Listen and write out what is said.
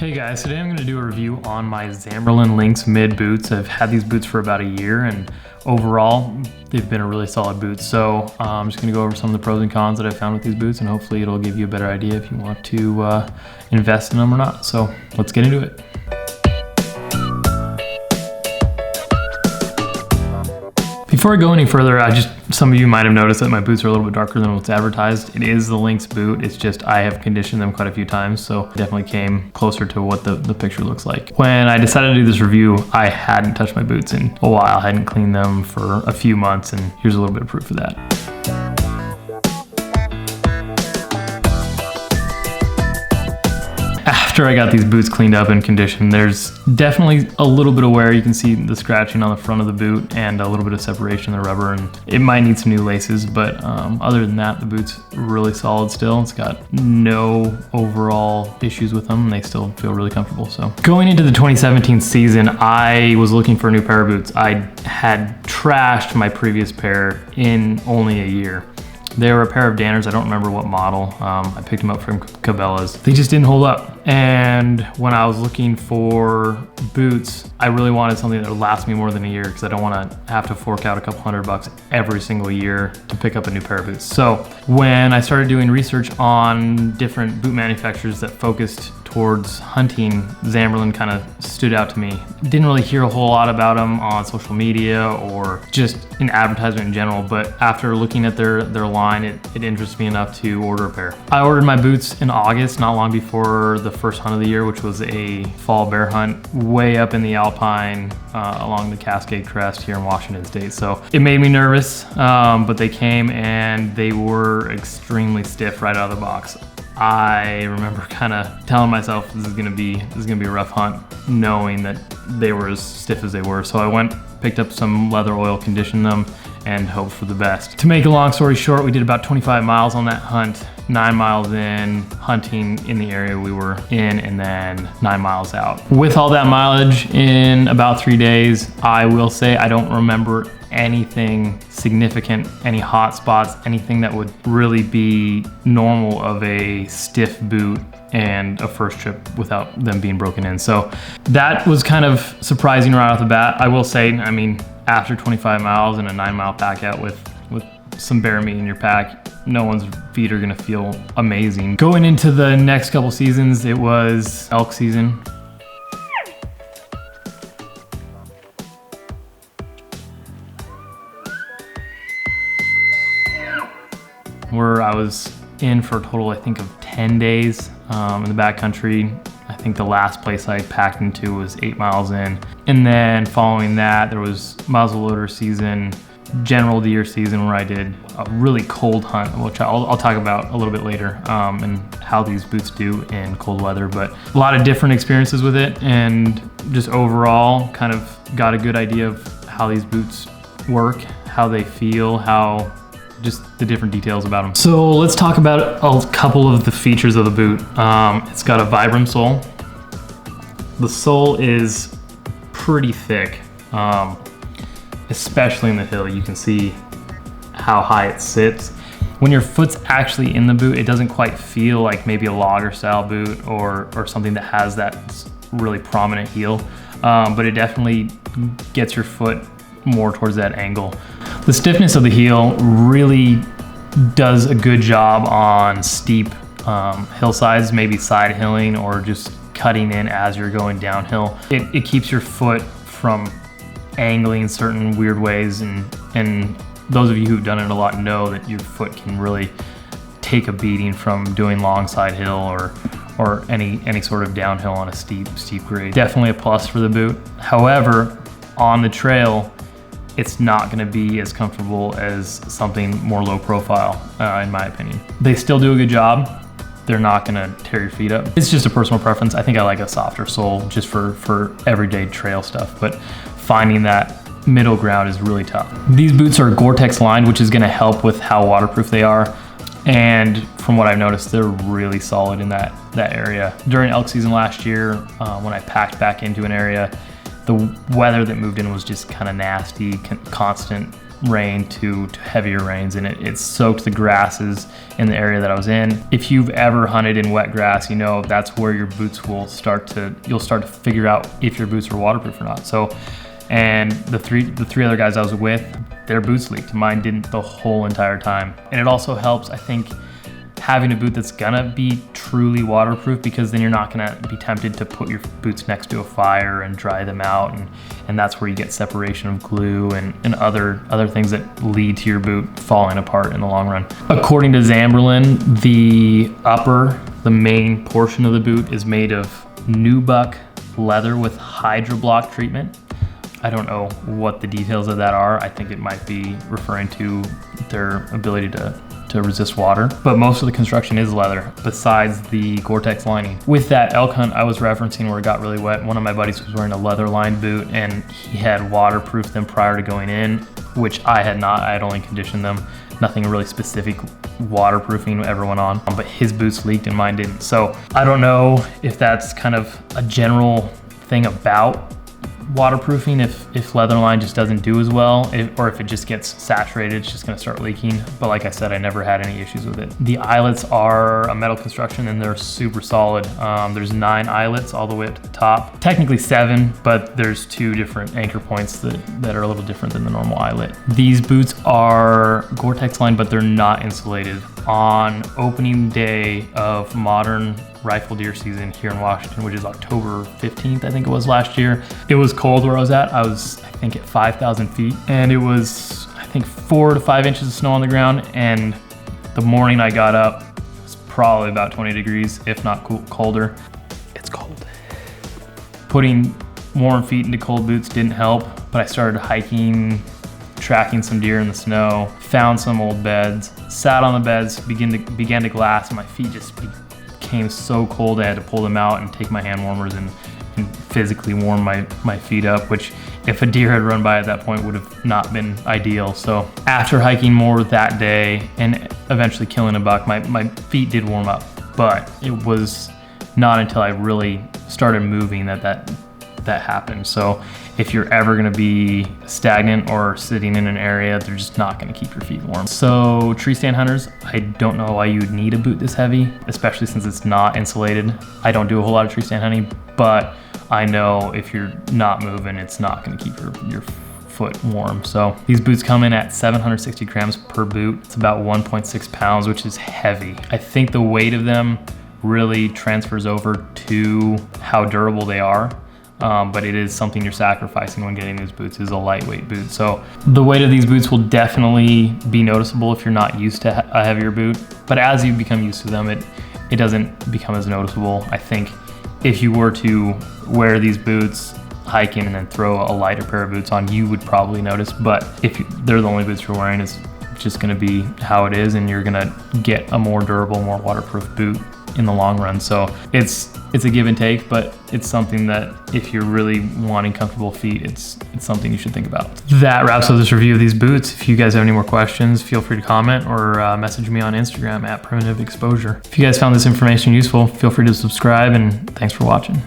Hey guys, today I'm going to do a review on my Zamberlan Lynx mid boots. I've had these boots for about a year and overall they've been a really solid boot. So I'm just going to go over some of the pros and cons that I found with these boots and hopefully it'll give you a better idea if you want to invest in them or not. So let's get into it. Before I go any further, some of you might have noticed that my boots are a little bit darker than what's advertised. It is the Lynx boot, it's just I have conditioned them quite a few times, so it definitely came closer to what the picture looks like. When I decided to do this review, I hadn't touched my boots in a while. I hadn't cleaned them for a few months, and here's a little bit of proof of that. After I got these boots cleaned up and conditioned, there's definitely a little bit of wear. You can see the scratching on the front of the boot and a little bit of separation in the rubber, and it might need some new laces, but other than that, the boot's really solid still. It's got no overall issues with them. They still feel really comfortable. So going into the 2017 season, I was looking for a new pair of boots. I had trashed my previous pair in only a year. They were a pair of Danners. I don't remember what model. I picked them up from Cabela's. They just didn't hold up. And when I was looking for boots, I really wanted something that would last me more than a year because I don't want to have to fork out a couple $100 every single year to pick up a new pair of boots. So when I started doing research on different boot manufacturers that focused towards hunting, Zamberlan kind of stood out to me. Didn't really hear a whole lot about them on social media or just in advertisement in general, but after looking at their line, it interested me enough to order a pair. I ordered my boots in August, not long before the first hunt of the year, which was a fall bear hunt way up in the Alpine along the Cascade Crest here in Washington State. So it made me nervous, but they came and they were extremely stiff right out of the box. I remember kind of telling myself this is gonna be a rough hunt, knowing that they were as stiff as they were. So I went, picked up some leather oil, conditioned them, and hoped for the best. To make a long story short, we did about 25 miles on that hunt, 9 miles in, hunting in the area we were in, and then 9 miles out. With all that mileage in about 3 days, I will say I don't remember anything significant, any hot spots, anything that would really be normal of a stiff boot and a first trip without them being broken in. So that was kind of surprising right off the bat. I will say, I mean, after 25 miles and a 9-mile pack out with some bear meat in your pack, no one's feet are gonna feel amazing. Going into the next couple seasons, it was elk season. Where I was in for a total, I think, of 10 days in the backcountry. I think the last place I packed into was 8 miles in. And then following that, there was muzzleloader season, general deer season, where I did a really cold hunt, which I'll talk about a little bit later, and how these boots do in cold weather. But a lot of different experiences with it, and just overall kind of got a good idea of how these boots work, how they feel, just the different details about them. So let's talk about a couple of the features of the boot. It's got a Vibram sole. The sole is pretty thick, especially in the hill. You can see how high it sits. When your foot's actually in the boot, it doesn't quite feel like maybe a logger style boot or something that has that really prominent heel, but it definitely gets your foot more towards that angle. The stiffness of the heel really does a good job on steep hillsides, maybe side hilling or just cutting in as you're going downhill. It keeps your foot from angling certain weird ways, and those of you who've done it a lot know that your foot can really take a beating from doing long side hill or any sort of downhill on a steep grade. Definitely a plus for the boot. However, on the trail, it's not going to be as comfortable as something more low profile, in my opinion. They still do a good job. They're not going to tear your feet up. It's just a personal preference. I think I like a softer sole just for everyday trail stuff, but finding that middle ground is really tough. These boots are Gore-Tex lined, which is going to help with how waterproof they are. And from what I've noticed, they're really solid in that area. During elk season last year, when I packed back into an area, the weather that moved in was just kind of nasty, constant rain to heavier rains, and it soaked the grasses in the area that I was in. If you've ever hunted in wet grass, you know that's where your boots will you'll start to figure out if your boots are waterproof or not. So, and the three other guys I was with, their boots leaked. Mine didn't the whole entire time. And it also helps, I think, having a boot that's gonna be truly waterproof, because then you're not gonna be tempted to put your boots next to a fire and dry them out, and that's where you get separation of glue and other things that lead to your boot falling apart in the long run. According to Zamberlan, the main portion of the boot is made of nubuck leather with HydroBlock treatment. I don't know what the details of that are. I think it might be referring to their ability to resist water, but most of the construction is leather besides the Gore-Tex lining. With that elk hunt I was referencing where it got really wet, one of my buddies was wearing a leather lined boot and he had waterproofed them prior to going in, which I had not. I had only conditioned them. Nothing really specific waterproofing ever went on, but his boots leaked and mine didn't. So I don't know if that's kind of a general thing about waterproofing, if leather line just doesn't do as well, or if it just gets saturated, it's just gonna start leaking. But like I said, I never had any issues with it. The eyelets are a metal construction and they're super solid. There's 9 eyelets all the way up to the top. Technically 7, but there's 2 different anchor points that are a little different than the normal eyelet. These boots are Gore-Tex lined, but they're not insulated. On opening day of modern rifle deer season here in Washington, which is October 15th, I think it was last year. It was cold where I was at. I was, I think, at 5,000 feet, and it was, I think, 4 to 5 inches of snow on the ground. And the morning I got up, it was probably about 20 degrees, if not colder. It's cold. Putting warm feet into cold boots didn't help, but I started hiking, tracking some deer in the snow, found some old beds, sat on the beds, began to glass, and my feet just became so cold I had to pull them out and take my hand warmers and physically warm my feet up, which if a deer had run by at that point would have not been ideal. So after hiking more that day and eventually killing a buck, my feet did warm up, but it was not until I really started moving that happened. So if you're ever gonna be stagnant or sitting in an area, they're just not gonna keep your feet warm. So tree stand hunters, I don't know why you'd need a boot this heavy, especially since it's not insulated. I don't do a whole lot of tree stand hunting, but I know if you're not moving, it's not gonna keep your foot warm. So these boots come in at 760 grams per boot. It's about 1.6 pounds, which is heavy. I think the weight of them really transfers over to how durable they are. But it is something you're sacrificing when getting these boots, is a lightweight boot. So the weight of these boots will definitely be noticeable if you're not used to a heavier boot, but as you become used to them, it doesn't become as noticeable. I think if you were to wear these boots hiking and then throw a lighter pair of boots on, you would probably notice, but if they're the only boots you're wearing, it's just gonna be how it is, and you're gonna get a more durable, more waterproof boot in the long run. So it's a give and take, but it's something that if you're really wanting comfortable feet, it's something you should think about. That wraps up this review of these boots. If you guys have any more questions, feel free to comment or message me on Instagram at Primitive Exposure. If you guys found this information useful, feel free to subscribe, and thanks for watching.